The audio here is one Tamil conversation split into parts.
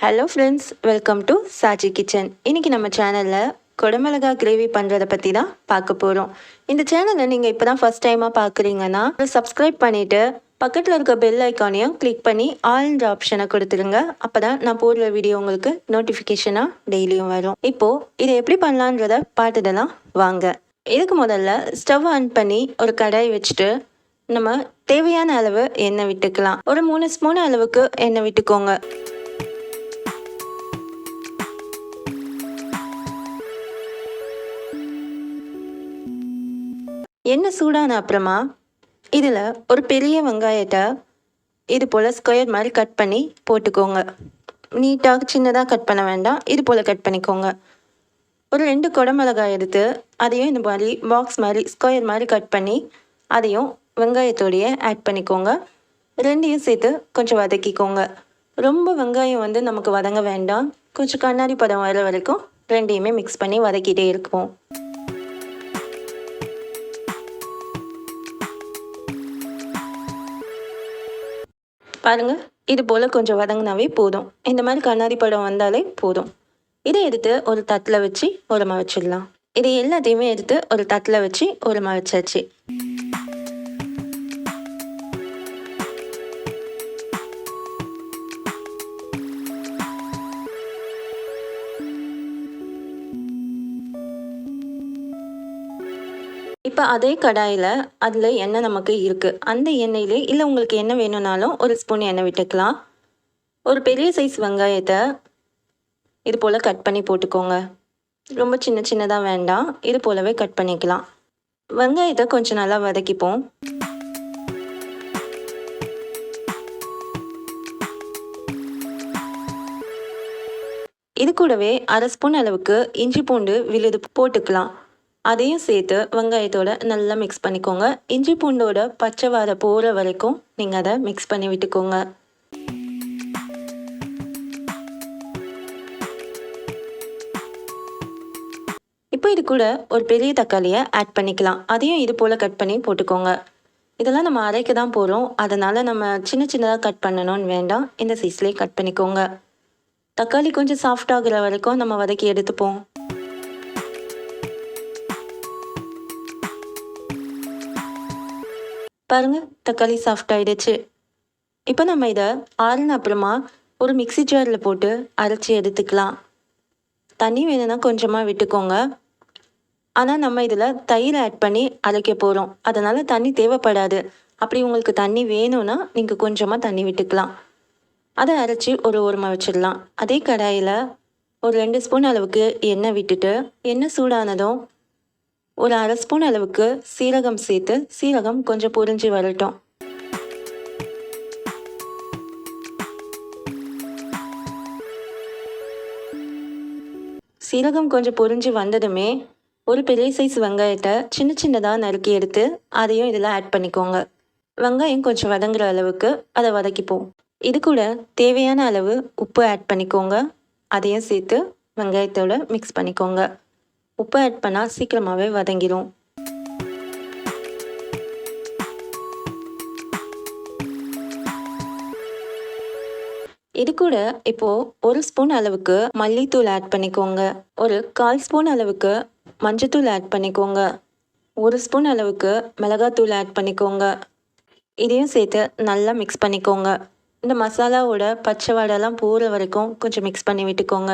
Hello friends, welcome to Chachi kitchen. இன்றைக்கி நம்ம சேனலில் குடமிளகா கிரேவி பண்ணுறதை பற்றி தான் பார்க்க போகிறோம். இந்த சேனலை நீங்கள் இப்போ தான் ஃபஸ்ட் டைமாக பார்க்குறீங்கன்னா சப்ஸ்கிரைப் பண்ணிவிட்டு பக்கத்தில் இருக்க பெல் ஐக்கானையும் கிளிக் பண்ணி ஆல்ன்ற ஆப்ஷனை கொடுத்துருங்க. அப்போ தான் நான் போடுற வீடியோ உங்களுக்கு நோட்டிஃபிகேஷனாக டெய்லியும் வரும். இப்போது இதை எப்படி பண்ணலான்றதை பார்த்துடலாம் வாங்க. இதுக்கு முதல்ல ஸ்டவ் ஆன் பண்ணி ஒரு கடாய் வச்சுட்டு நம்ம தேவையான அளவு எண்ணெய் விட்டுக்கலாம். ஒரு 3 ஸ்பூன் அளவுக்கு எண்ணெய் விட்டுக்கோங்க. எண்ணெய் சூடான அப்புறமா இதில் ஒரு பெரிய வெங்காயத்தை இது போல் ஸ்கொயர் மாதிரி கட் பண்ணி போட்டுக்கோங்க. நீட்டாக சின்னதாக கட் பண்ண வேண்டாம், இது போல் கட் பண்ணிக்கோங்க. ஒரு 2 குடமிளகாய் எடுத்து அதையும் இந்த மாதிரி பாக்ஸ் மாதிரி ஸ்கொயர் மாதிரி கட் பண்ணி அதையும் வெங்காயத்தோடையே ஆட் பண்ணிக்கோங்க. ரெண்டையும் சேர்த்து கொஞ்சம் வதக்கிக்கோங்க. ரொம்ப வெங்காயம் நமக்கு வதங்க வேண்டாம், கொஞ்சம் கண்ணாடி பதம் வர வரைக்கும் ரெண்டையுமே மிக்ஸ் பண்ணி வதக்கிட்டே இருப்போம். பாருங்கள், இது போல் கொஞ்சம் வதங்கினாவே போதும். இந்த மாதிரி கண்ணாடி படம் வந்தாலே போதும். இதை எடுத்து ஒரு தட்டில் வச்சு ஓரமாக வச்சிடலாம். இதை எல்லாத்தையுமே எடுத்து ஒரு தட்டில் வச்சு ஓரமாக வச்சாச்சு. இப்போ அதே கடாயில் அதில் எண்ணெய் நமக்கு இருக்குது. அந்த எண்ணெயிலே இல்லை உங்களுக்கு எண்ணெய் வேணும்னாலும் ஒரு ஸ்பூன் எண்ணெய் விட்டுக்கலாம். ஒரு பெரிய சைஸ் வெங்காயத்தை இது போல் கட் பண்ணி போட்டுக்கோங்க. ரொம்ப சின்ன சின்னதாக வேண்டாம், இது போலவே கட் பண்ணிக்கலாம். வெங்காயத்தை கொஞ்சம் நல்லா வதக்கிப்போம். இது கூடவே 1/2 ஸ்பூன் அளவுக்கு இஞ்சி பூண்டு விழுது போட்டுக்கலாம். அதையும் சேர்த்து வெங்காயத்தோட நல்லா மிக்ஸ் பண்ணிக்கோங்க. இஞ்சி பூண்டோட பச்சை வாடை போகிற வரைக்கும் நீங்கள் அதை மிக்ஸ் பண்ணி விட்டுக்கோங்க. இப்போ இது கூட ஒரு பெரிய தக்காளியை ஆட் பண்ணிக்கலாம். அதையும் இது போல் கட் பண்ணி போட்டுக்கோங்க. இதெல்லாம் நம்ம அரைக்க தான் போகிறோம், அதனால் நம்ம சின்ன சின்னதாக கட் பண்ணணும்னு வேண்டாம், இந்த சைஸ்லேயே கட் பண்ணிக்கோங்க. தக்காளி கொஞ்சம் சாஃப்ட் ஆகுற வரைக்கும் நம்ம வதக்கி எடுத்துப்போம். பாருங்கள், தக்காளி சாஃப்ட் ஆகிடுச்சு. இப்போ நம்ம இதை ஆறுன அப்புறமா ஒரு மிக்ஸி ஜாரில் போட்டு அரைச்சி எடுத்துக்கலாம். தண்ணி வேணும்னா கொஞ்சமாக விட்டுக்கோங்க. ஆனால் நம்ம இதில் தயிர் ஆட் பண்ணி அரைக்க போகிறோம், அதனால் தண்ணி தேவைப்படாது. அப்படி உங்களுக்கு தண்ணி வேணும்னா நீங்கள் கொஞ்சமாக தண்ணி விட்டுக்கலாம். அதை அரைச்சி ஒரு ஓரமாக வச்சிடலாம். அதே கடாயில் ஒரு 2 ஸ்பூன் அளவுக்கு எண்ணெய் விட்டுட்டு எண்ணெய் சூடானதும் ஒரு 1/2 ஸ்பூன் அளவுக்கு சீரகம் சேர்த்து சீரகம் கொஞ்சம் பொரிஞ்சு வரட்டும். சீரகம் கொஞ்சம் பொரிஞ்சு வந்ததுமே ஒரு பெரிய சைஸ் வெங்காயத்தை சின்ன சின்னதாக நறுக்கி எடுத்து அதையும் இதில் ஆட் பண்ணிக்கோங்க. வெங்காயம் கொஞ்சம் வதங்குற அளவுக்கு அதை வதக்கிப்போம். இது கூட தேவையான அளவு உப்பு ஆட் பண்ணிக்கோங்க. அதையும் சேர்த்து வெங்காயத்தோட மிக்ஸ் பண்ணிக்கோங்க. உப்பு ஆட் பண்ணால் சீக்கிரமாகவே வதங்கிடும். இது கூட இப்போது 1 ஸ்பூன் அளவுக்கு மல்லித்தூள் ஆட் பண்ணிக்கோங்க. ஒரு 1/4 ஸ்பூன் அளவுக்கு மஞ்சத்தூள் ஆட் பண்ணிக்கோங்க. 1 ஸ்பூன் அளவுக்கு மிளகாத்தூள் ஆட் பண்ணிக்கோங்க. இதையும் சேர்த்து நல்லா மிக்ஸ் பண்ணிக்கோங்க. இந்த மசாலாவோட பச்சை வாடெல்லாம் போகிற வரைக்கும் கொஞ்சம் மிக்ஸ் பண்ணி விட்டுக்கோங்க.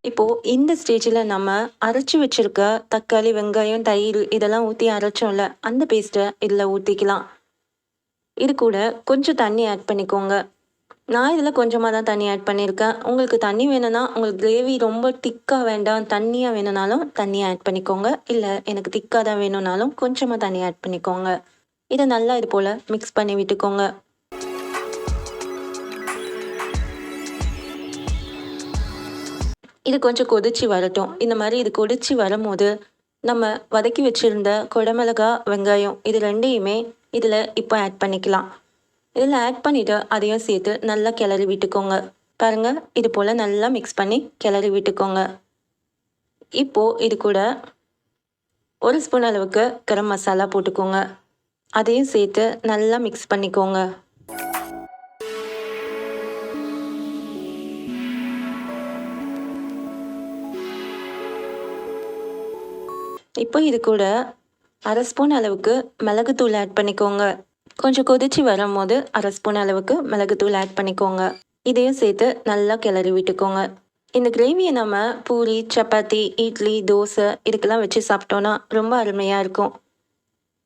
இப்போது இந்த ஸ்டேஜில் நம்ம அரைச்சி வச்சுருக்க தக்காளி, வெங்காயம், தயிர் இதெல்லாம் ஊற்றி அரைச்சோம்ல, அந்த பேஸ்ட்டை இதில் ஊற்றிக்கலாம். இது கூட கொஞ்சம் தண்ணி ஆட் பண்ணிக்கோங்க. நான் இதில் கொஞ்சமாக தான் தண்ணி ஆட் பண்ணியிருக்கேன். உங்களுக்கு தண்ணி வேணும்னா, உங்களுக்கு கிரேவி ரொம்ப திக்காக வேண்டாம், தண்ணியாக வேணும்னாலும் தண்ணி ஆட் பண்ணிக்கோங்க. இல்லை எனக்கு திக்காக தான் வேணும்னாலும் கொஞ்சமாக தண்ணி ஆட் பண்ணிக்கோங்க. இதை நல்லா இது போல் மிக்ஸ் பண்ணி விட்டுக்கோங்க. இது கொஞ்சம் கொதிச்சு வரட்டும். இந்த மாதிரி இது கொதிச்சு வரும்போது நம்ம வதக்கி வச்சுருந்த குடமிளகா, வெங்காயம் இது ரெண்டையுமே இதில் இப்போ ஆட் பண்ணிக்கலாம். இதில் ஆட் பண்ணிவிட்டு அதையும் சேர்த்து நல்லா கிளறி விட்டுக்கோங்க. பாருங்கள், இது போல் நல்லா மிக்ஸ் பண்ணி கிளறி விட்டுக்கோங்க. இப்போது இது கூட 1 ஸ்பூன் அளவுக்கு கரம் மசாலா போட்டுக்கோங்க. அதையும் சேர்த்து நல்லா மிக்ஸ் பண்ணிக்கோங்க. இப்போ இது கூட 1/2 ஸ்பூன் அளவுக்கு மிளகுத்தூள் ஆட் பண்ணிக்கோங்க. கொஞ்சம் கொதிச்சு வரும்போது 1/2 ஸ்பூன் அளவுக்கு மிளகுத்தூள் ஆட் பண்ணிக்கோங்க. இதையும் சேர்த்து நல்லா கிளறி விட்டுக்கோங்க. இந்த கிரேவியை நம்ம பூரி, சப்பாத்தி, இட்லி, தோசை இதுக்கெல்லாம் வச்சு சாப்பிட்டோன்னா ரொம்ப அருமையாக இருக்கும்.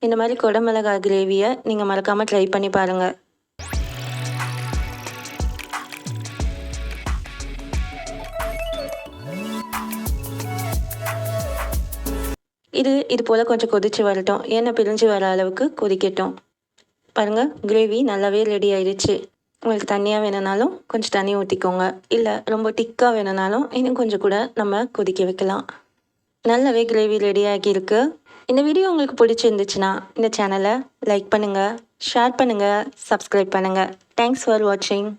இந்த மாதிரி குடமிளகாய் கிரேவியை நீங்கள் மறக்காமல் ட்ரை பண்ணி பாருங்கள். இது போல் கொஞ்சம் கொதிச்சு வரட்டும். எண்ணெய் பிரிஞ்சு வர அளவுக்கு கொதிக்கட்டும். பாருங்கள், கிரேவி நல்லாவே ரெடி ஆயிடுச்சு. உங்களுக்கு தண்ணியாக வேணும்னாலும் கொஞ்சம் தண்ணி ஊற்றிக்கோங்க. இல்லை ரொம்ப திக்காக வேணும்னாலும் இன்னும் கொஞ்சம் கூட நம்ம கொதிக்க வைக்கலாம். நல்லாவே கிரேவி ரெடி ஆகியிருக்கு. இந்த வீடியோ உங்களுக்கு பிடிச்சிருந்துச்சுன்னா இந்த சேனலை லைக் பண்ணுங்கள், ஷேர் பண்ணுங்கள், சப்ஸ்கிரைப் பண்ணுங்கள். தேங்க்ஸ் ஃபார் வாட்சிங்.